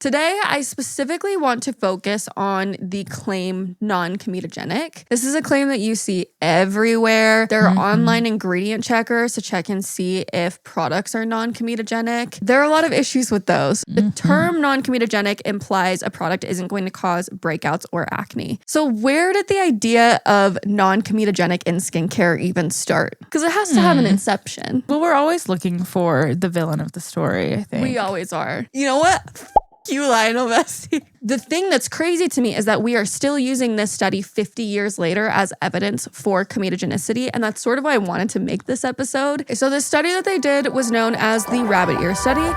Today, I specifically want to focus on the claim non-comedogenic. This is a claim that you see everywhere. There are online ingredient checkers to check and see if products are non-comedogenic. There are a lot of issues with those. The term non-comedogenic implies a product isn't going to cause breakouts or acne. So where did the idea of non-comedogenic in skincare even start? Because it has to have an inception. Well, we're always looking for the villain of the story, I think. We always are. You know what? You, Lionel Messi. The thing that's crazy to me is that we are still using this study 50 years later as evidence for comedogenicity, and that's sort of why I wanted to make this episode. So the study that they did was known as the rabbit ear study.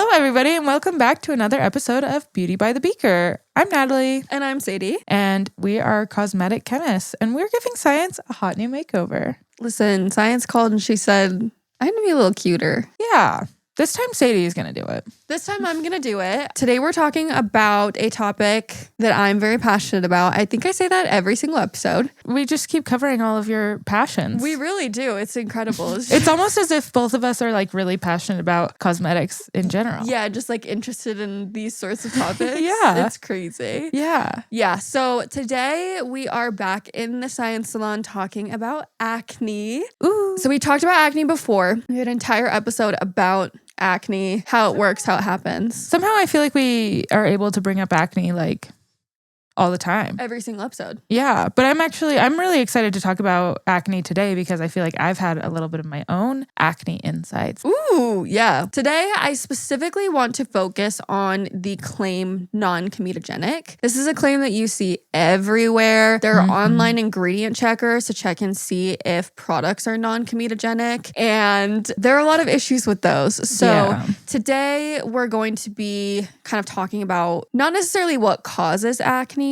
Everybody, and welcome back to another episode of Beauty by the Beaker. I'm Natalie. And I'm Sadie. And we are cosmetic chemists, and we're giving science a hot new makeover. Listen, science called and she said, I'm going to be a little cuter. Yeah. This time Sadie is going to do it. This time I'm going to do it. Today we're talking about a topic that I'm very passionate about. I think I say that every single episode. We just keep covering all of your passions. We really do. It's incredible. It's almost as if both of us are like really passionate about cosmetics in general. Yeah, just like interested in these sorts of topics. Yeah. It's crazy. Yeah. Yeah. So today we are back in the science salon talking about acne. Ooh. So we talked about acne before. We had an entire episode about acne, how it works, how it happens. Somehow I feel like we are able to bring up acne like all the time. Every single episode. Yeah, but I'm really excited to talk about acne today because I feel like I've had a little bit of my own acne insights. Ooh, yeah. Today, I specifically want to focus on the claim non-comedogenic. This is a claim that you see everywhere. There are online ingredient checkers to check and see if products are non-comedogenic, and there are a lot of issues with those. So today, we're going to be kind of talking about not necessarily what causes acne,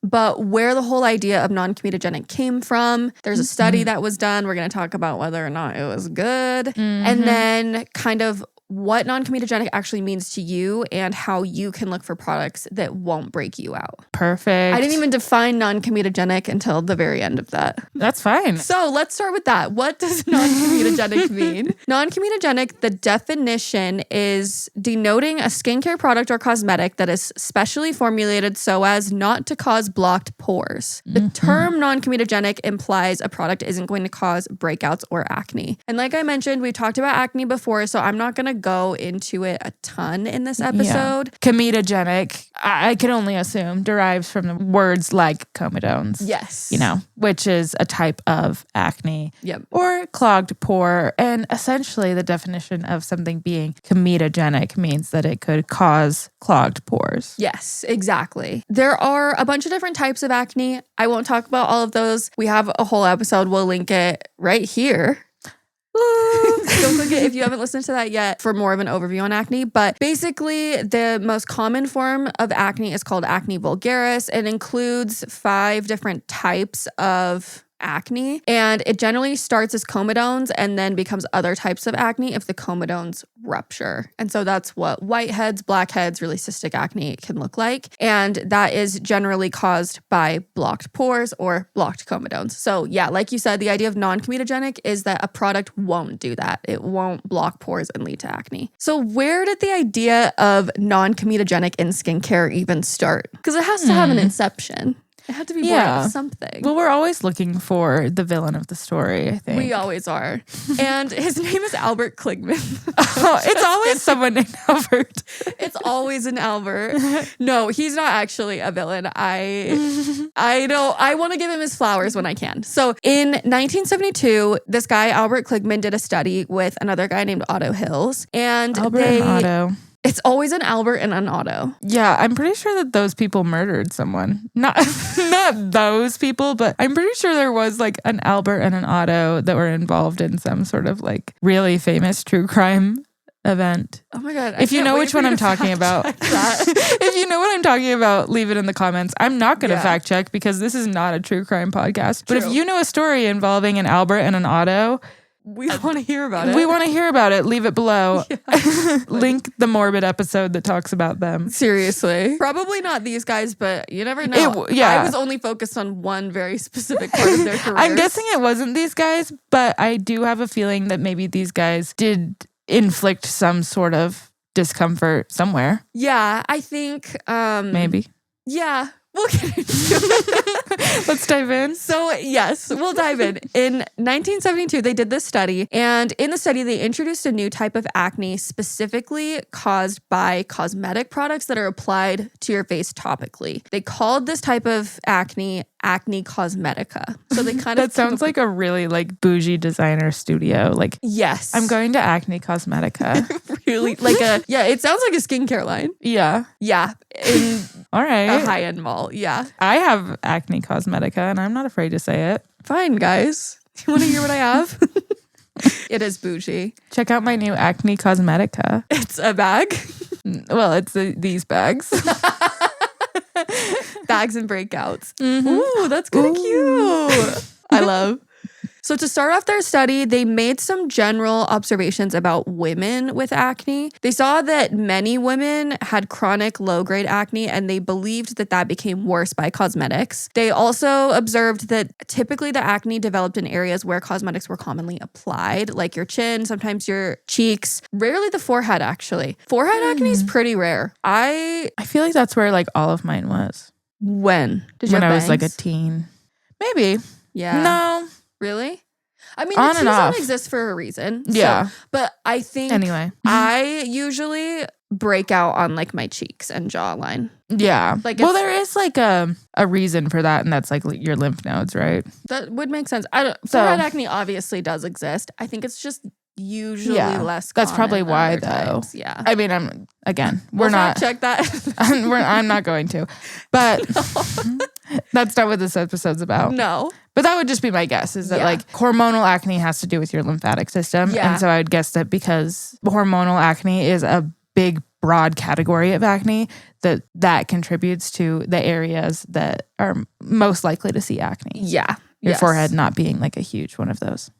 but where the whole idea of non-comedogenic came from. There's a study that was done. We're going to talk about whether or not it was good. And then kind of what non-comedogenic actually means to you and how you can look for products that won't break you out. Perfect. I didn't even define non-comedogenic until the very end of that. That's fine. So let's start with that. What does non-comedogenic mean? Non-comedogenic, the definition is denoting a skincare product or cosmetic that is specially formulated so as not to cause blocked pores. The term non-comedogenic implies a product isn't going to cause breakouts or acne. And like I mentioned, we talked about acne before, so I'm not going to go into it a ton in this episode. Yeah. Comedogenic, I can only assume, derives from the words like comedones. Yes. You know, which is a type of acne. Yep. Or clogged pore. And essentially the definition of something being comedogenic means that it could cause clogged pores. Yes, exactly. There are a bunch of different types of acne. I won't talk about all of those. We have a whole episode. We'll link it right here. Go click it if you haven't listened to that yet for more of an overview on acne. But basically, the most common form of acne is called acne vulgaris. It includes 5 different types of acne, and it generally starts as comedones and then becomes other types of acne if the comedones rupture. And so that's what whiteheads, blackheads, really cystic acne can look like. And that is generally caused by blocked pores or blocked comedones. So yeah, like you said, the idea of non-comedogenic is that a product won't do that. It won't block pores and lead to acne. So where did the idea of non-comedogenic in skincare even start? Because it has to have an inception. It had to be born out of something. Well, we're always looking for the villain of the story, I think. We always are. And his name is Albert Kligman. It's always someone named Albert. It's always an Albert. No, he's not actually a villain. I know. I want to give him his flowers when I can. So in 1972, this guy, Albert Kligman, did a study with another guy named Otto Hills. And and Otto. It's always an Albert and an Otto. Yeah, I'm pretty sure that those people murdered someone. Not those people, but I'm pretty sure there was like an Albert and an Otto that were involved in some sort of like really famous true crime event. Oh my God. If you know which one I'm talking about, if you know what I'm talking about, leave it in the comments. I'm not going to fact check because this is not a true crime podcast. But if you know a story involving an Albert and an Otto, We want to hear about it. We want to hear about it. Leave it below. Yeah. Link the morbid episode that talks about them. Seriously. Probably not these guys, but you never know. Yeah. I was only focused on one very specific part of their careers. I'm guessing it wasn't these guys, but I do have a feeling that maybe these guys did inflict some sort of discomfort somewhere. Yeah, I think... maybe. Yeah. We'll get into it. Let's dive in. So, yes, we'll dive in. In 1972, they did this study. And in the study, they introduced a new type of acne specifically caused by cosmetic products that are applied to your face topically. They called this type of acne cosmetica. So they kind of... That sounds like a really like bougie designer studio. Like, yes. I'm going to acne-causmetica. Really? Like it sounds like a skincare line. Yeah. Yeah. In All right. a high-end mall. Yeah. I have acne-causmetica and I'm not afraid to say it. Fine, guys. You want to hear what I have? It is bougie. Check out my new acne-causmetica. It's a bag. Well, it's these bags. Bags and breakouts. Mm-hmm. Ooh, that's kind of cute. I love. So to start off their study, they made some general observations about women with acne. They saw that many women had chronic low-grade acne, and they believed that that became worse by cosmetics. They also observed that typically the acne developed in areas where cosmetics were commonly applied, like your chin, sometimes your cheeks, rarely the forehead, actually. Forehead acne is pretty rare. I feel like that's where like all of mine was. When? Did you when have I was like a bangs? teen. Maybe. Yeah. No. Really? I mean, On the and T-zone off. exists for a reason. Yeah. But I think Anyway. I usually break out on like my cheeks and jawline. Yeah. Like well, it's- there is like a reason for that, and that's like your lymph nodes, right? That would make sense. Forehead acne obviously does exist. I think it's just usually less common That's probably than why, other though. types. Yeah. I mean, we're not. Check that. I'm not going to. But that's not what this episode's about. No. But that would just be my guess, is that Yeah. like hormonal acne has to do with your lymphatic system. Yeah. And so I would guess that because hormonal acne is a big, broad category of acne, that contributes to the areas that are most likely to see acne. Yeah. Your Yes. forehead not being like a huge one of those.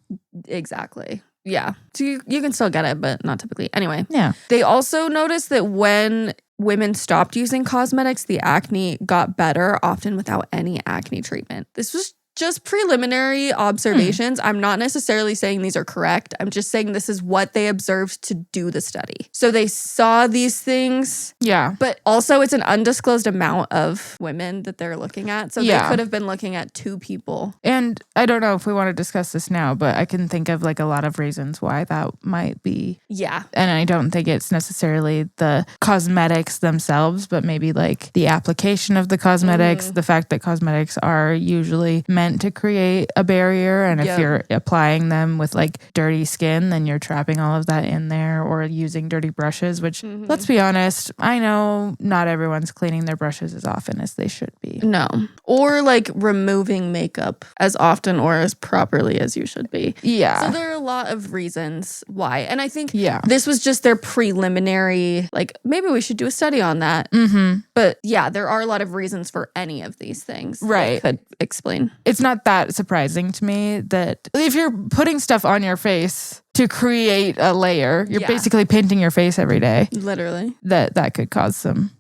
Exactly. Yeah. So you can still get it, but not typically. Anyway. Yeah. They also noticed that when women stopped using cosmetics, the acne got better, often without any acne treatment. This was just preliminary observations. I'm not necessarily saying these are correct. I'm just saying this is what they observed to do the study. So they saw these things. Yeah. But also it's an undisclosed amount of women that they're looking at. So Yeah. they could have been looking at 2 people. And I don't know if we want to discuss this now, but I can think of like a lot of reasons why that might be. Yeah. And I don't think it's necessarily the cosmetics themselves, but maybe like the application of the cosmetics, the fact that cosmetics are usually meant to create a barrier. And if Yep. you're applying them with like dirty skin, then you're trapping all of that in there, or using dirty brushes, which let's be honest, I know not everyone's cleaning their brushes as often as they should be. No. Or like removing makeup as often or as properly as you should be. Yeah. So there are a lot of reasons why. And I think Yeah. this was just their preliminary, like maybe we should do a study on that. Mm-hmm. But yeah, there are a lot of reasons for any of these things. that Right. could explain. It's not that surprising to me that if you're putting stuff on your face to create a layer, you're Yeah. basically painting your face every day. Literally. That could cause some,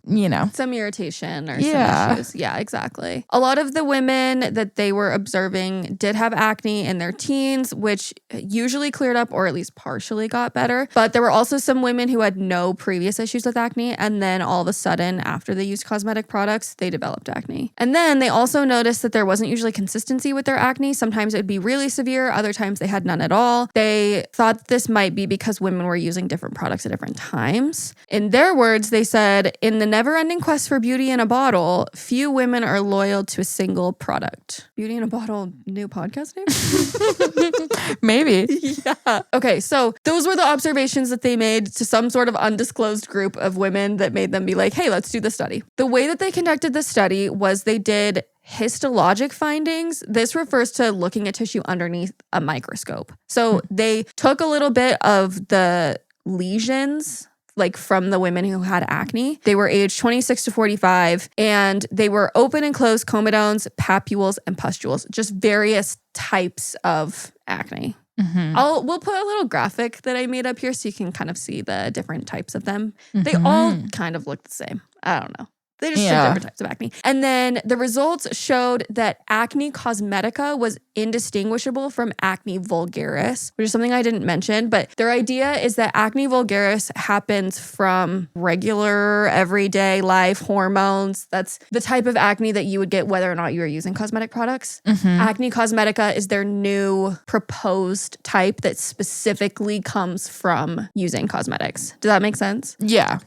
Some irritation or Yeah. some issues. Yeah, exactly. A lot of the women that they were observing did have acne in their teens, which usually cleared up or at least partially got better. But there were also some women who had no previous issues with acne. And then all of a sudden, after they used cosmetic products, they developed acne. And then they also noticed that there wasn't usually consistency with their acne. Sometimes it would be really severe. Other times they had none at all. They thought this might be because women were using different products at different times. In their words, they said, in the never-ending quest for beauty in a bottle, few women are loyal to a single product. Beauty in a Bottle, new podcast name? maybe. Yeah. Okay, so those were the observations that they made to some sort of undisclosed group of women that made them be like, hey, let's do the study. The way that they conducted the study was they did histologic findings. This refers to looking at tissue underneath a microscope. So they took a little bit of the lesions like from the women who had acne. They were aged 26 to 45 and they were open and closed comedones, papules, and pustules, just various types of acne. We'll put a little graphic that I made up here so you can kind of see the different types of them. They all kind of look the same. I don't know. They just show different types of acne. And then the results showed that acne cosmetica was indistinguishable from acne vulgaris, which is something I didn't mention. But their idea is that acne vulgaris happens from regular, everyday life hormones. That's the type of acne that you would get whether or not you are using cosmetic products. Acne cosmetica is their new proposed type that specifically comes from using cosmetics. Does that make sense? Yeah.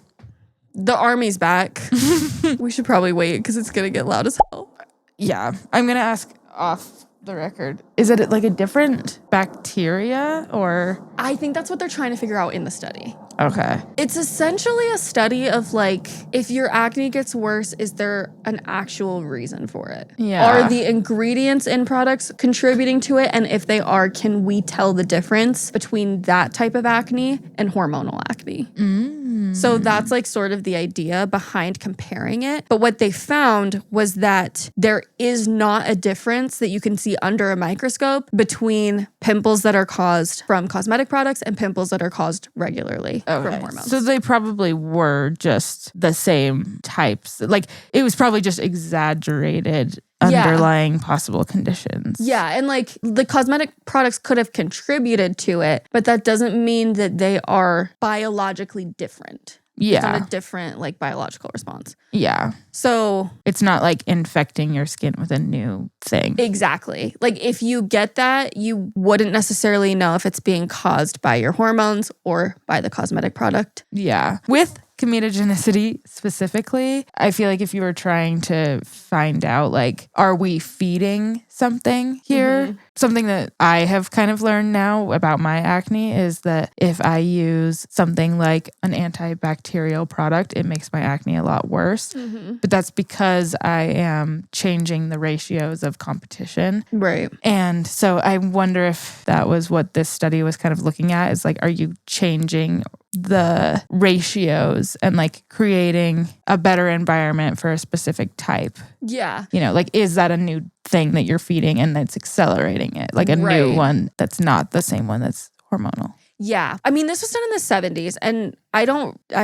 The army's back. We should probably wait because it's going to get loud as hell. Yeah. I'm going to ask off the record. Is it like a different bacteria or? I think that's what they're trying to figure out in the study. Okay. It's essentially a study of like, if your acne gets worse, is there an actual reason for it? Yeah. Are the ingredients in products contributing to it? And if they are, can we tell the difference between that type of acne and hormonal acne? So that's like sort of the idea behind comparing it. But what they found was that there is not a difference that you can see under a microscope between pimples that are caused from cosmetic products and pimples that are caused regularly from hormones. So they probably were just the same types. Like it was probably just exaggerated underlying possible conditions. Yeah, and like the cosmetic products could have contributed to it, but that doesn't mean that they are biologically different. Yeah. It's not a different like biological response. Yeah. So it's not like infecting your skin with a new thing. Exactly. Like if you get that, you wouldn't necessarily know if it's being caused by your hormones or by the cosmetic product. Yeah. With comedogenicity specifically, I feel like if you were trying to find out, like, are we feeding something here? Something that I have kind of learned now about my acne is that if I use something like an antibacterial product, it makes my acne a lot worse. But that's because I am changing the ratios of competition. Right. And so I wonder if that was what this study was kind of looking at, is like, are you changing the ratios and like creating a better environment for a specific type? Yeah. You know, like, is that a new thing that you're feeding and that's accelerating it? Like a new one that's not the same one that's hormonal. Yeah. I mean, this was done in the 70s, and I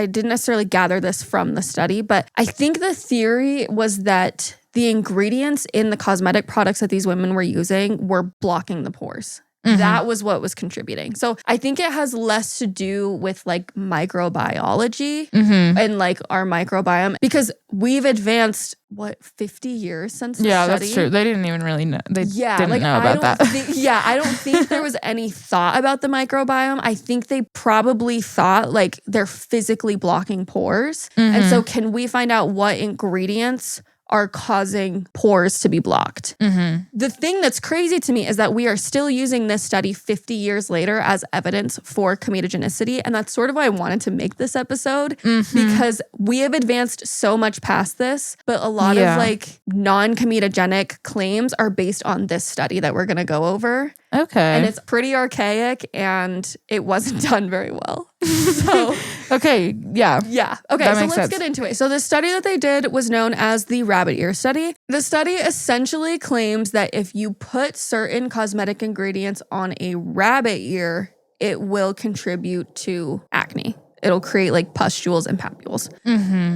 didn't necessarily gather this from the study, but I think the theory was that the ingredients in the cosmetic products that these women were using were blocking the pores. That was what was contributing. So I think it has less to do with like microbiology and like our microbiome, because we've advanced 50 years since the study? Yeah, that's true. They didn't even really know. They didn't know about that. I don't think there was any thought about the microbiome. I think they probably thought like they're physically blocking pores. And so can we find out what ingredients are causing pores to be blocked? The thing that's crazy to me is that we are still using this study 50 years later as evidence for comedogenicity. And that's sort of why I wanted to make this episode, because we have advanced so much past this, but a lot of like non-comedogenic claims are based on this study that we're going to go over. Okay. And it's pretty archaic and it wasn't done very well. So, okay. Yeah. Yeah. Okay. So let's get into it. So the study that they did was known as the rabbit ear study. The study essentially claims that if you put certain cosmetic ingredients on a rabbit ear, it will contribute to acne. It'll create like pustules and papules.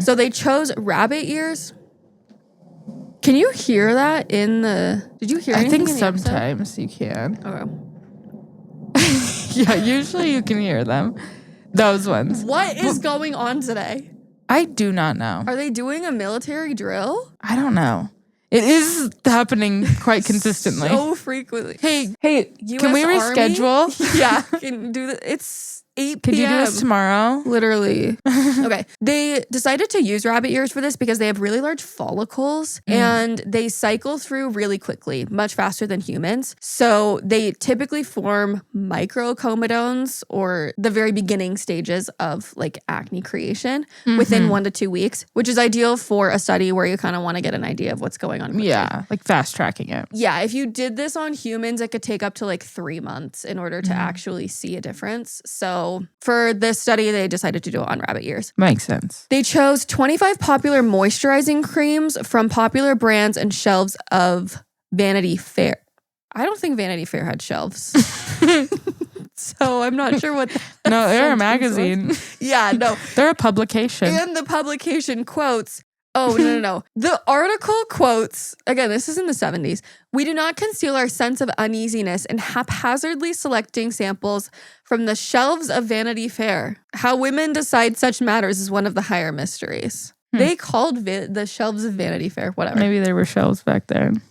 So they chose rabbit ears. Can you hear that in the... Did you hear anything? I think sometimes you can. Okay. Yeah, usually you can hear them. Those ones. What is going on today? I do not know. Are they doing a military drill? I don't know. It is happening quite consistently. So frequently. Hey, US can we reschedule? Army? Yeah, can do that. It's 8 p.m. Can you do this tomorrow? Literally. Okay. They decided to use rabbit ears for this because they have really large follicles and they cycle through really quickly, much faster than humans. So they typically form microcomedones, or the very beginning stages of like acne creation, within 1 to 2 weeks, which is ideal for a study where you kind of want to get an idea of what's going on quickly. Yeah, like fast tracking it. Yeah, if you did this on humans, it could take up to like 3 months in order to actually see a difference. So for this study, they decided to do it on rabbit ears. Makes sense. They chose 25 popular moisturizing creams from popular brands and shelves of Vanity Fair. I don't think Vanity Fair had shelves. So I'm not sure what No, they're a magazine. Yeah, no. They're a publication. And the publication quotes, no. The article quotes, again, this is in the 70s. We do not conceal our sense of uneasiness in haphazardly selecting samples from the shelves of Vanity Fair. How women decide such matters is one of the higher mysteries. They called the shelves of Vanity Fair, whatever. Maybe there were shelves back then.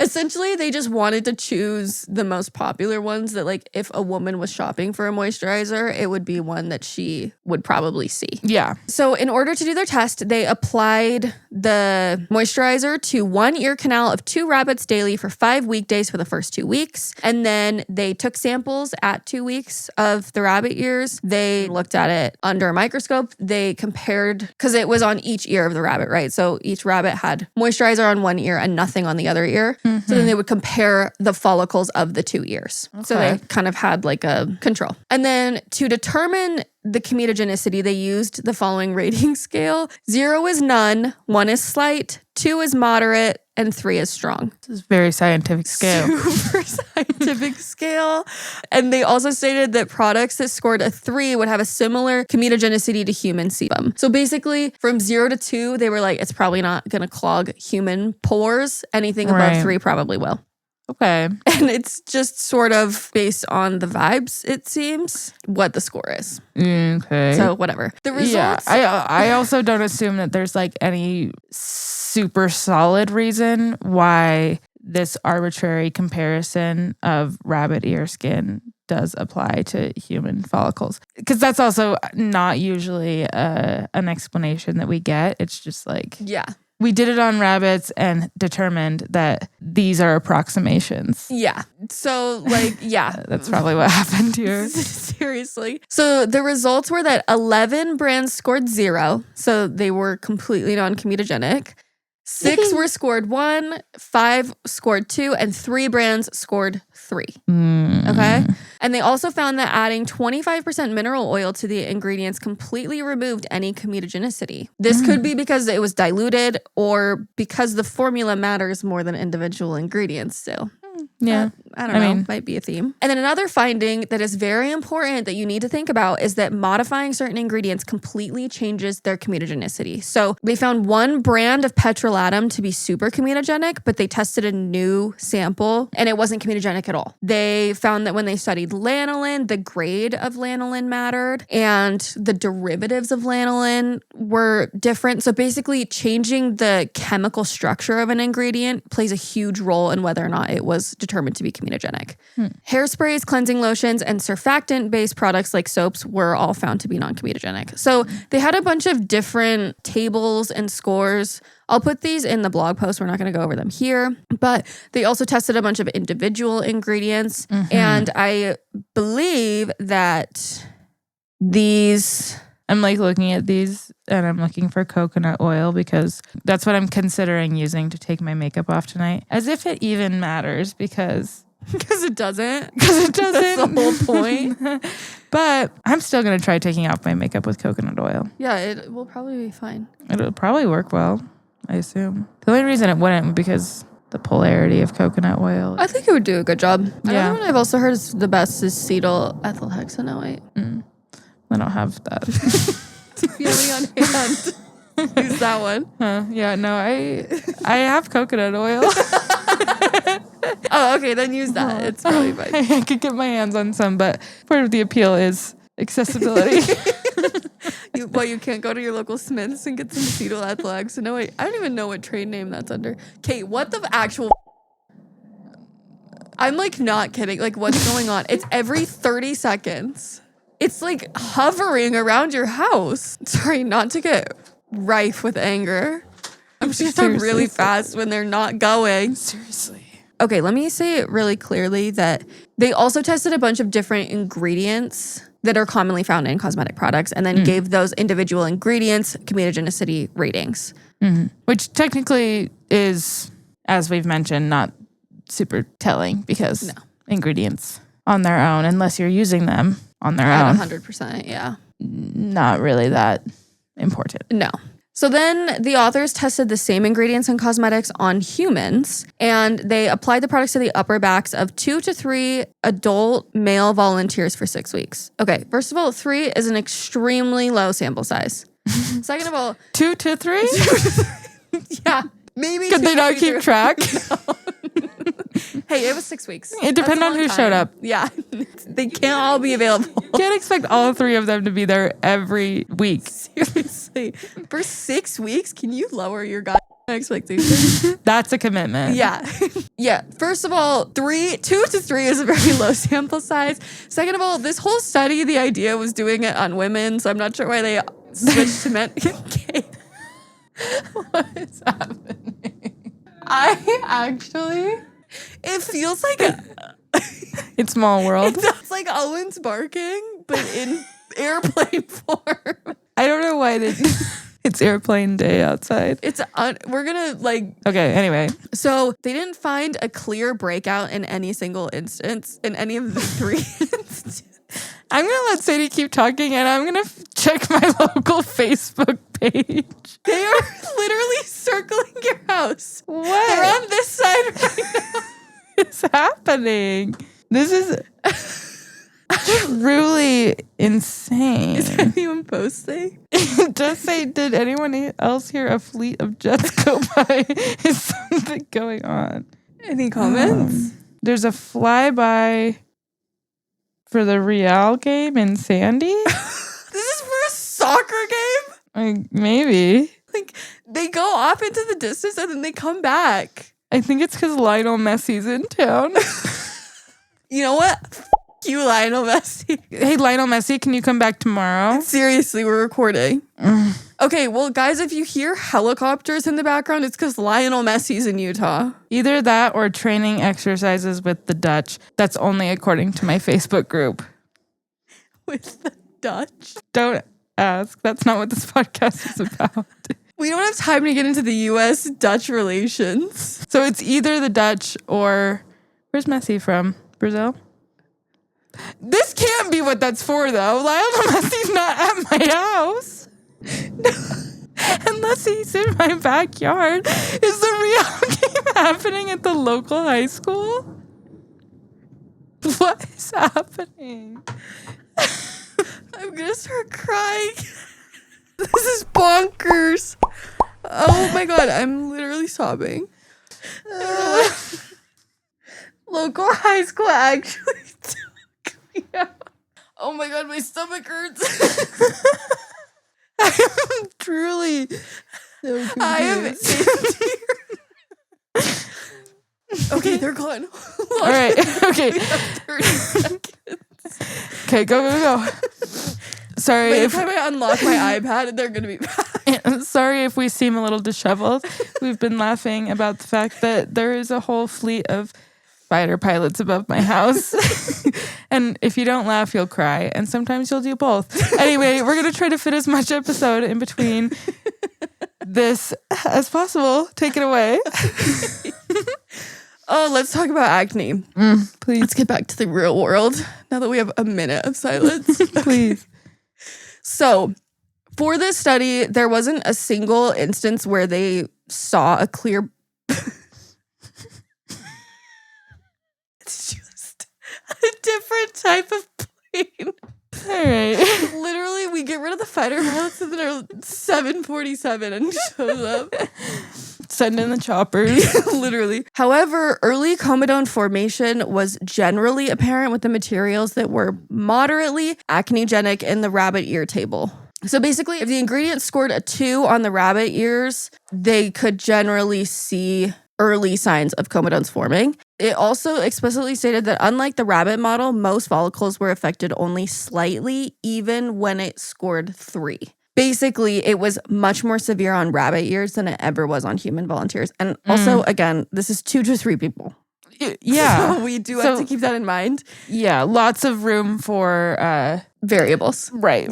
Essentially, they just wanted to choose the most popular ones that, like, if a woman was shopping for a moisturizer, it would be one that she would probably see. Yeah. So in order to do their test, they applied the moisturizer to one ear canal of 2 rabbits daily for 5 weekdays for the first 2 weeks. And then they took samples at 2 weeks of the rabbit ears. They looked at it under a microscope. They compared, because it was on each ear of the rabbit, right? So each rabbit had moisturizer on one ear and nothing on the other ear. So then they would compare the follicles of the 2 ears. Okay. So they kind of had like a control. And then to determine the comedogenicity, they used the following rating scale. 0 is none, 1 is slight, 2 is moderate, and 3 is strong. This is a very scientific scale. Super scientific scale. And they also stated that products that scored a 3 would have a similar comedogenicity to human sebum. So basically, from 0 to 2, they were like, it's probably not going to clog human pores. Anything above 3 probably will. Okay. And it's just sort of based on the vibes, it seems, what the score is. Okay. So whatever. The results. Yeah, I also don't assume that there's like any super solid reason why this arbitrary comparison of rabbit ear skin does apply to human follicles. Because that's also not usually an explanation that we get. It's just like... Yeah. We did it on rabbits and determined that these are approximations. Yeah. So, like, yeah. That's probably what happened here. Seriously. So the results were that 11 brands scored 0. So they were completely non-comedogenic. 6 were scored 1, 5 scored 2, and 3 brands scored 3. Okay? And they also found that adding 25% mineral oil to the ingredients completely removed any comedogenicity. This could be because it was diluted or because the formula matters more than individual ingredients still. Yeah. I don't know. Might be a theme. And then another finding that is very important that you need to think about is that modifying certain ingredients completely changes their comedogenicity. So they found one brand of petrolatum to be super comedogenic, but they tested a new sample and it wasn't comedogenic at all. They found that when they studied lanolin, the grade of lanolin mattered and the derivatives of lanolin were different. So basically changing the chemical structure of an ingredient plays a huge role in whether or not it was determined to be comedogenic. Hairsprays, cleansing lotions, and surfactant-based products like soaps were all found to be non-comedogenic. So they had a bunch of different tables and scores. I'll put these in the blog post. We're not going to go over them here. But they also tested a bunch of individual ingredients. And I believe that these... I'm like looking at these and I'm looking for coconut oil because that's what I'm considering using to take my makeup off tonight. As if it even matters because it doesn't. Because it doesn't. That's the whole point. But I'm still going to try taking off my makeup with coconut oil. Yeah, it will probably be fine. It'll probably work well, I assume. The only reason it wouldn't would because the polarity of coconut oil. I think it would do a good job. Yeah. Another one I've also heard is the best is cetyl ethyl hexanoate. I don't have that. If you have any on hand, use that one. Yeah, no, I have coconut oil. Oh, okay, then use that. It's probably fine. I could get my hands on some, but part of the appeal is accessibility. You can't go to your local Smiths and get some cetyl ethyl hexanoate. I don't even know what trade name that's under. Kate, what the actual... I'm like not kidding. Like, what's going on? It's every 30 seconds. It's like hovering around your house. Sorry, not to get rife with anger. I'm just talking really fast when they're not going. Seriously. Okay, let me say it really clearly that they also tested a bunch of different ingredients that are commonly found in cosmetic products and then gave those individual ingredients comedogenicity ratings. Which technically is, as we've mentioned, not super telling because ingredients on their own, unless you're using them on their own. 100%, yeah. Not really that important. No. So then the authors tested the same ingredients and cosmetics on humans, and they applied the products to the upper backs of 2 to 3 adult male volunteers for 6 weeks. Okay, first of all, 3 is an extremely low sample size. Second of all, 2 to 3? Yeah. Maybe Could they not keep track? Hey, it was 6 weeks. It depends on who showed up. Yeah. They can't all be available. Can't expect all 3 of them to be there every week. Seriously. For 6 weeks, can you lower your expectations? That's a commitment. Yeah. Yeah. First of all, 2 to 3 is a very low sample size. Second of all, this whole study, the idea was doing it on women, so I'm not sure why they switched to men. Okay. What is happening? I actually... It feels like It's Small World. It sounds like Owen's barking, but in airplane form. I don't know why it's airplane day outside. We're gonna Okay, anyway. So they didn't find a clear breakout in any single instance in any of the 3 instances. I'm going to let Sadie keep talking, and I'm going to check my local Facebook page. They are literally circling your house. What? They're on this side right now. What's happening? This is truly insane. Is anyone posting? It does say, did anyone else hear a fleet of jets go by? Is something going on? Any comments? There's a flyby for the Real game in Sandy. This is for a soccer game? Maybe. They go off into the distance and then they come back. I think it's because Lionel Messi's in town. You know what? You, Lionel Messi. Hey, Lionel Messi, can you come back tomorrow? Seriously, we're recording. Okay, well, guys, if you hear helicopters in the background, it's because Lionel Messi's in Utah. Either that or training exercises with the Dutch. That's only according to my Facebook group. With the Dutch? Don't ask. That's not what this podcast is about. We don't have time to get into the U.S.-Dutch relations. So it's either the Dutch or... Where's Messi from? Brazil? This can't be what that's for, though. Lionel Messi's not at my house. Unless he's in my backyard. Is the Real game happening at the local high school? What is happening? I'm gonna start crying. This is bonkers. Oh my god, I'm literally sobbing. Local high school actually took me out. Oh my god, my stomach hurts. I am truly so confused. I am in tears. Okay, they're gone. All right. Okay. We have 30 seconds. Okay, go. Sorry By the if time I unlock my iPad, they're gonna be back. Sorry if we seem a little disheveled. We've been laughing about the fact that there is a whole fleet of fighter pilots above my house. And if you don't laugh, you'll cry. And sometimes you'll do both. Anyway, we're going to try to fit as much episode in between this as possible. Take it away. Oh, let's talk about acne. Please. Let's get back to the real world now that we have a minute of silence. Please. So, for this study, there wasn't a single instance where they saw a clear... It's just a different type of plane. All right. Literally, we get rid of the fighter pilots and then our 747 and shows up. Send in the choppers. Literally. However, early comedone formation was generally apparent with the materials that were moderately acne-genic in the rabbit ear table. So basically, if the ingredients scored a 2 on the rabbit ears, they could generally see early signs of comedones forming. It also explicitly stated that unlike the rabbit model, most follicles were affected only slightly, even when it scored 3. Basically, it was much more severe on rabbit ears than it ever was on human volunteers. And also, again, this is 2 to 3 people. Yeah. So we do have to keep that in mind. Yeah, lots of room for variables. Right.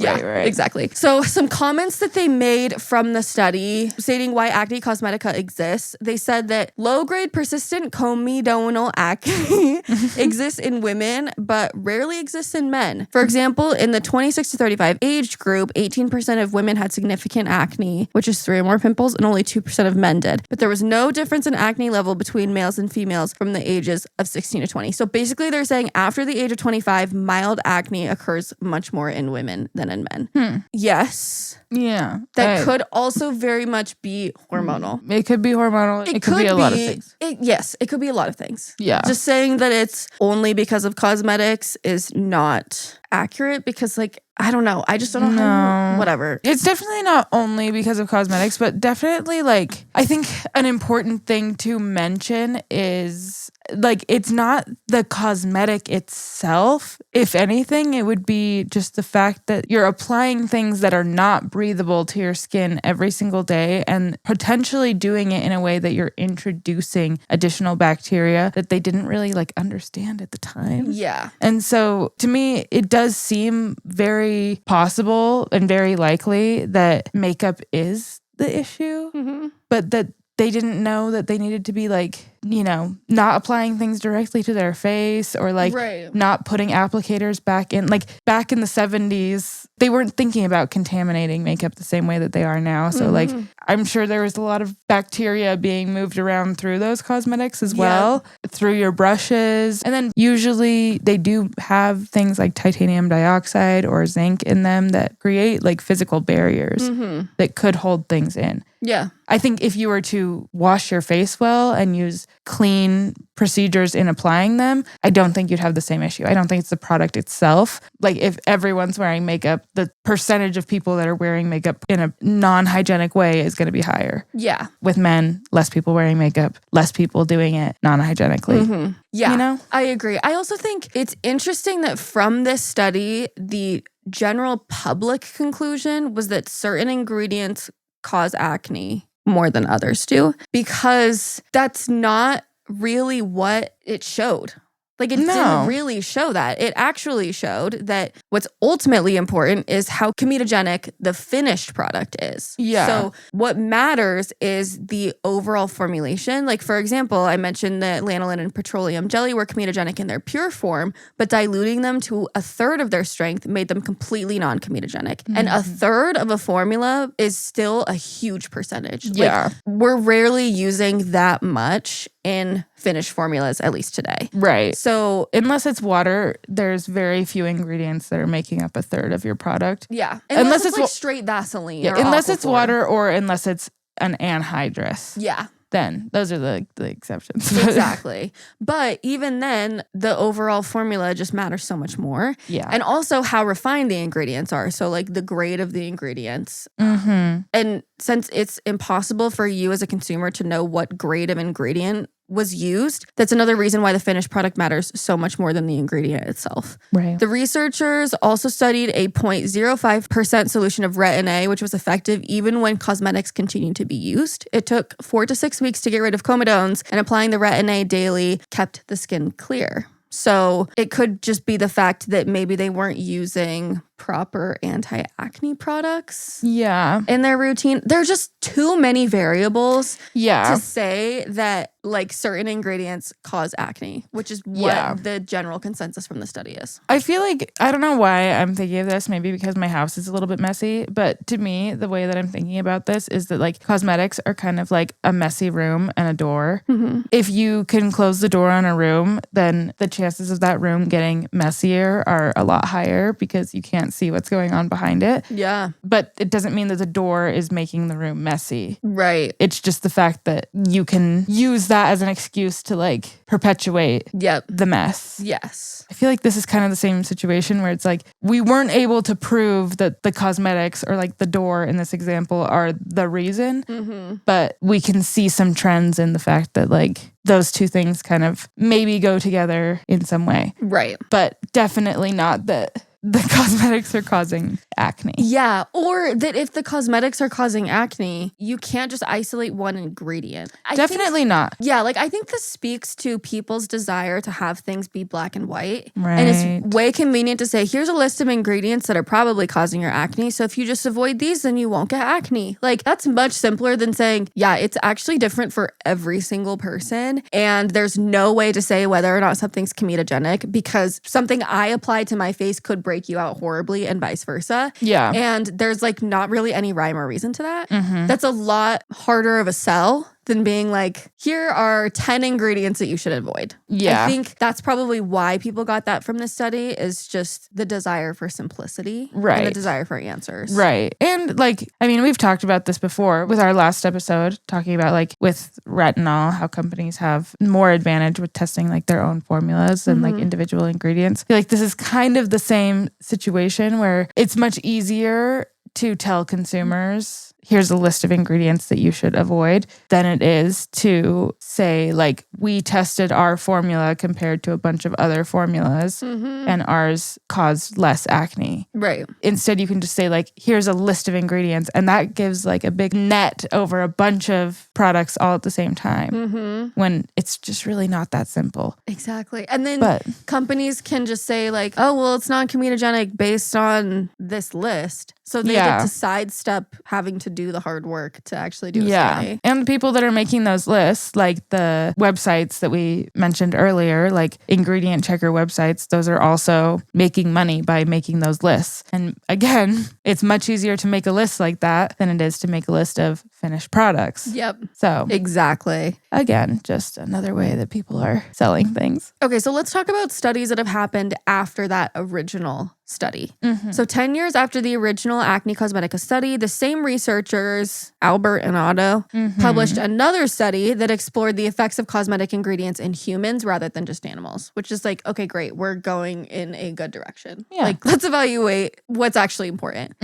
Exactly. So some comments that they made from the study stating why acne cosmetica exists. They said that low-grade persistent comedonal acne exists in women, but rarely exists in men. For example, in the 26 to 35 age group, 18% of women had significant acne, which is 3 or more pimples, and only 2% of men did. But there was no difference in acne level between males and females from the ages of 16 to 20. So basically they're saying after the age of 25, mild acne occurs much more in women than in men. Yes. Yeah. That could also very much be hormonal. It could be hormonal. It could be a lot of things. Yes, it could be a lot of things. Yeah. Just saying that it's only because of cosmetics is not accurate because, like, I don't know. I just don't know how, whatever. It's definitely not only because of cosmetics, but definitely, like, I think an important thing to mention is, like, it's not the cosmetic itself. If anything, it would be just the fact that you're applying things that are not breathable to your skin every single day and potentially doing it in a way that you're introducing additional bacteria that they didn't really, like, understand at the time. Yeah. And so to me, it does seem very possible and very likely that makeup is the issue, but that they didn't know that they needed to be, like, you know, not applying things directly to their face or, like, not putting applicators back in. Like, back in the 70s, they weren't thinking about contaminating makeup the same way that they are now. So, like, I'm sure there was a lot of bacteria being moved around through those cosmetics as well, through your brushes. And then usually they do have things like titanium dioxide or zinc in them that create, like, physical barriers that could hold things in. Yeah. I think if you were to wash your face well and use clean procedures in applying them, I don't think you'd have the same issue. I don't think it's the product itself. Like, if everyone's wearing makeup, the percentage of people that are wearing makeup in a non-hygienic way is going to be higher. Yeah. With men, less people wearing makeup, less people doing it non-hygienically. Yeah. You know? I agree. I also think it's interesting that from this study, the general public conclusion was that certain ingredients cause acne more than others do, because that's not really what it showed. Like, it didn't really show that. It actually showed that what's ultimately important is how comedogenic the finished product is. Yeah. So what matters is the overall formulation. Like, for example, I mentioned that lanolin and petroleum jelly were comedogenic in their pure form, but diluting them to a third of their strength made them completely non-comedogenic. And a third of a formula is still a huge percentage. Yeah. Like, we're rarely using that much in finished formulas, at least today. Right. So unless it's water, there's very few ingredients that are making up a third of your product. Yeah. Unless it's like straight Vaseline. Yeah, or unless it's Aquaphor. water or unless it's an anhydrous. Yeah. Then those are the exceptions. Exactly. But even then, the overall formula just matters so much more. Yeah. And also how refined the ingredients are. So, like, the grade of the ingredients. And since it's impossible for you as a consumer to know what grade of ingredient was used, that's another reason why the finished product matters so much more than the ingredient itself. Right. The researchers also studied a 0.05% solution of retin-A, which was effective even when cosmetics continued to be used. It took 4 to 6 weeks to get rid of comedones, and applying the retin-A daily kept the skin clear. So it could just be the fact that maybe they weren't using proper anti-acne products in their routine. There are just too many variables to say that, like, certain ingredients cause acne, which is what the general consensus from the study is. I feel like, I don't know why I'm thinking of this, maybe because my house is a little bit messy, but to me, the way that I'm thinking about this is that, like, cosmetics are kind of like a messy room and a door. If you can close the door on a room, then the chances of that room getting messier are a lot higher because you can't see what's going on behind it. Yeah. But it doesn't mean that the door is making the room messy. Right. It's just the fact that you can use that as an excuse to, like, perpetuate the mess. Yes. I feel like this is kind of the same situation where it's like we weren't able to prove that the cosmetics or, like, the door in this example are the reason, but we can see some trends in the fact that, like, those two things kind of maybe go together in some way. Right. But definitely not that the cosmetics are causing acne. Yeah, or that if the cosmetics are causing acne, you can't just isolate one ingredient. Definitely not. Yeah, like I think this speaks to people's desire to have things be black and white. Right. And it's way convenient to say, here's a list of ingredients that are probably causing your acne. So if you just avoid these, then you won't get acne. Like that's much simpler than saying, yeah, it's actually different for every single person. And there's no way to say whether or not something's comedogenic because something I apply to my face could break you out horribly and vice versa. Yeah. And there's like not really any rhyme or reason to that. Mm-hmm. That's a lot harder of a sell than being like, here are 10 ingredients that you should avoid. Yeah. I think that's probably why people got that from this study is just the desire for simplicity. Right. And the desire for answers. Right. And like, I mean, we've talked about this before with our last episode, talking about like with retinol, how companies have more advantage with testing like their own formulas and like individual ingredients. I feel like this is kind of the same situation where it's much easier to tell consumers, here's a list of ingredients that you should avoid, than it is to say, like, we tested our formula compared to a bunch of other formulas and ours caused less acne. Right. Instead, you can just say, like, here's a list of ingredients, and that gives like a big net over a bunch of products all at the same time when it's just really not that simple. Exactly. And then companies can just say like, oh, well, it's not comedogenic based on this list. So they get to sidestep having to do the hard work to actually do a study. And the people that are making those lists, like the websites that we mentioned earlier, like ingredient checker websites, those are also making money by making those lists. And again, it's much easier to make a list like that than it is to make a list of finished products. Yep. So exactly. Again, just another way that people are selling things. Okay, so let's talk about studies that have happened after that original study. So 10 years after the original acne-cosmetica study, the same researchers, Albert and Otto, published another study that explored the effects of cosmetic ingredients in humans rather than just animals, which is like, okay, great, we're going in a good direction. Yeah. Like, let's evaluate what's actually important.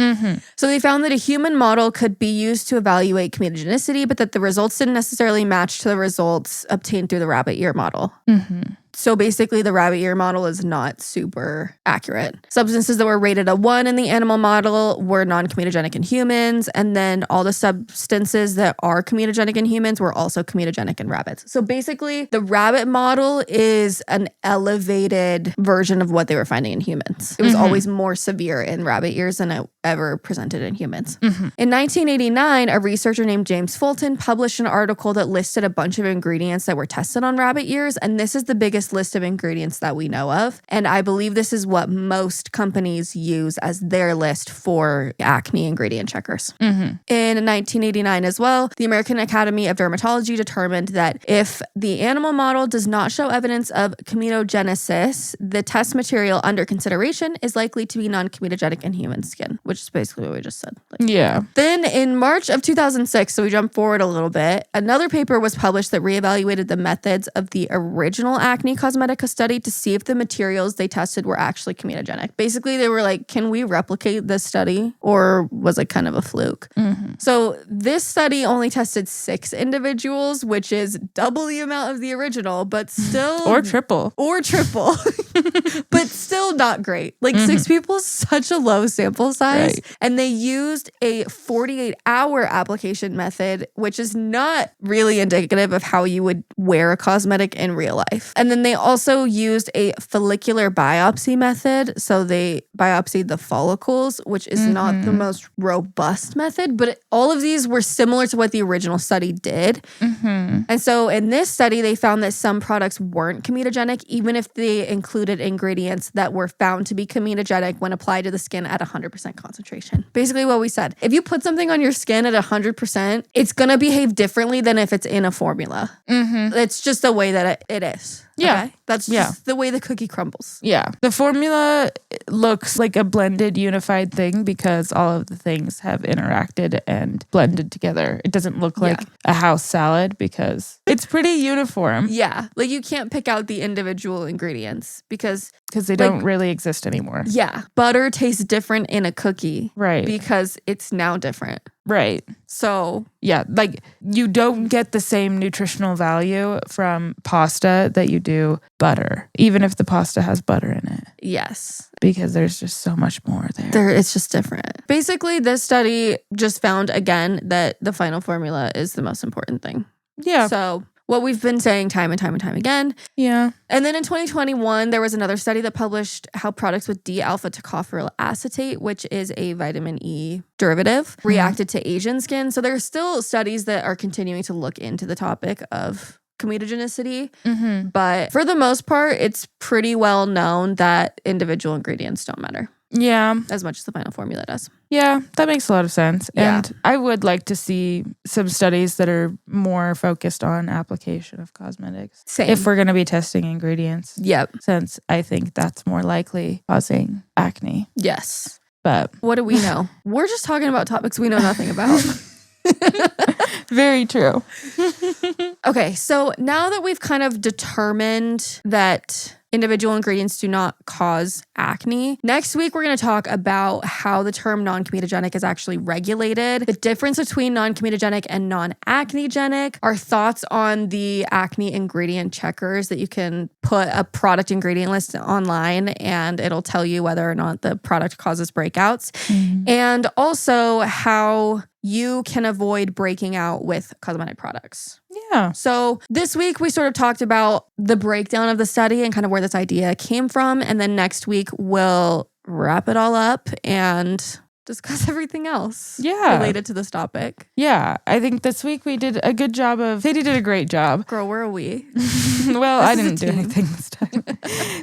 So they found that a human model could be used to evaluate comedogenicity, but that the results didn't necessarily match to the results obtained through the rabbit ear model. So basically, the rabbit ear model is not super accurate. Substances that were rated a 1 in the animal model were non-comedogenic in humans, and then all the substances that are comedogenic in humans were also comedogenic in rabbits. So basically, the rabbit model is an elevated version of what they were finding in humans. It was always more severe in rabbit ears than it ever presented in humans. In 1989, a researcher named James Fulton published an article that listed a bunch of ingredients that were tested on rabbit ears, and this is the biggest list of ingredients that we know of. And I believe this is what most companies use as their list for acne ingredient checkers. In 1989 as well, the American Academy of Dermatology determined that if the animal model does not show evidence of comedogenesis, the test material under consideration is likely to be non-comedogenic in human skin, which is basically what we just said. Then in March of 2006, so we jump forward a little bit, another paper was published that reevaluated the methods of the original acne-cosmetica study to see if the materials they tested were actually comedogenic. Basically, they were like, can we replicate this study? Or was it kind of a fluke? So this study only tested 6 individuals, which is double the amount of the original, but still... Or triple. But still not great. Like 6 people is such a low sample size. Right. And they used a 48-hour application method, which is not really indicative of how you would wear a cosmetic in real life. And then they also used a follicular biopsy method. So they biopsied the follicles, which is not the most robust method, but all of these were similar to what the original study did. And so in this study, they found that some products weren't comedogenic, even if they included ingredients that were found to be comedogenic when applied to the skin at 100% concentration. Basically what we said, if you put something on your skin at 100%, it's going to behave differently than if it's in a formula. It's just the way that it is. Yeah. Okay? That's just the way the cookie crumbles. Yeah. The formula looks like a blended, unified thing because all of the things have interacted and blended together. It doesn't look like a house salad because it's pretty uniform. Yeah. Like you can't pick out the individual ingredients because they don't really exist anymore. Yeah. Butter tastes different in a cookie. Right. Because it's now different. Right. So yeah, like you don't get the same nutritional value from pasta that you do butter, even if the pasta has butter in it. yes, Because there's just so much more there. it's just different. Basically, this study just found again that the final formula is the most important thing. Yeah. So what we've been saying time and time and time again. Yeah. And then in 2021, there was another study that published how products with D-alpha tocopherol acetate, which is a vitamin E derivative, reacted to Asian skin. So there's still studies that are continuing to look into the topic of comedogenicity. But for the most part, it's pretty well known that individual ingredients don't matter Yeah. as much as the final formula does. Yeah, that makes a lot of sense. Yeah. And I would like to see some studies that are more focused on application of cosmetics. Same. If we're going to be testing ingredients. Yep. Since I think that's more likely causing acne. Yes. But what do we know? We're just talking about topics we know nothing about. very true. Okay, so now that we've kind of determined that individual ingredients do not cause acne, next week we're going to talk about how the term non-comedogenic is actually regulated, the difference between non-comedogenic and non-acne-genic, our thoughts on the acne ingredient checkers that you can put a product ingredient list online and it'll tell you whether or not the product causes breakouts, and also how you can avoid breaking out with cosmetic products. Yeah. So this week we sort of talked about the breakdown of the study and kind of where this idea came from. And then next week we'll wrap it all up and discuss everything else related to this topic. Yeah. I think this week we did a good job of, Sadie did a great job. Girl, where are we? Well, I didn't do anything this time.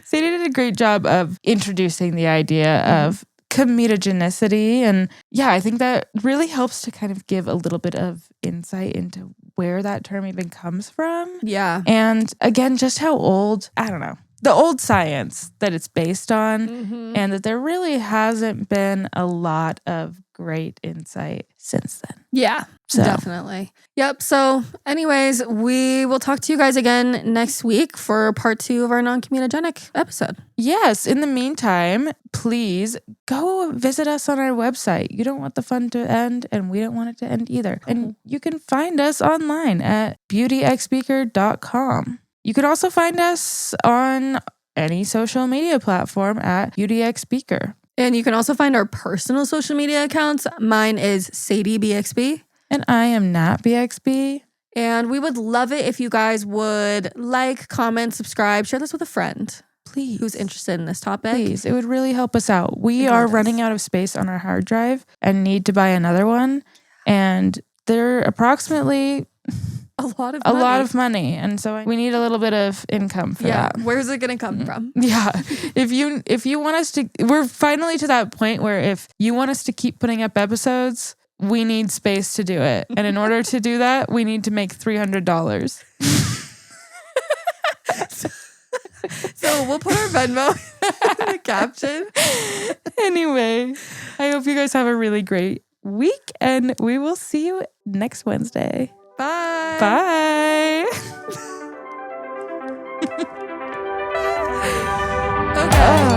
Sadie did a great job of introducing the idea of comedogenicity. And yeah, I think that really helps to kind of give a little bit of insight into where that term even comes from. Yeah. And again, just how old, I don't know, the old science that it's based on, and that there really hasn't been a lot of great insight since then. Yeah, definitely. Yep. So anyways, we will talk to you guys again next week for part 2 of our non-comedogenic episode. Yes. In the meantime, please go visit us on our website. You don't want the fun to end, and we don't want it to end either. And you can find us online at beautyxspeaker.com. You could also find us on any social media platform at beautyxspeaker. And you can also find our personal social media accounts. Mine is Sadie BXB. And I am Nat BXB. And we would love it if you guys would like, comment, subscribe, share this with a friend. Please. Who's interested in this topic. Please. It would really help us out. We are running out of space on our hard drive and need to buy another one. And they're approximately a lot of money. And so we need a little bit of income for that. Where's it going to come from? Yeah. If you want us to, we're finally to that point where if you want us to keep putting up episodes, we need space to do it. And in order to do that, we need to make $300. So we'll put our Venmo in the caption. Anyway, I hope you guys have a really great week, and we will see you next Wednesday. Bye. Bye. Okay.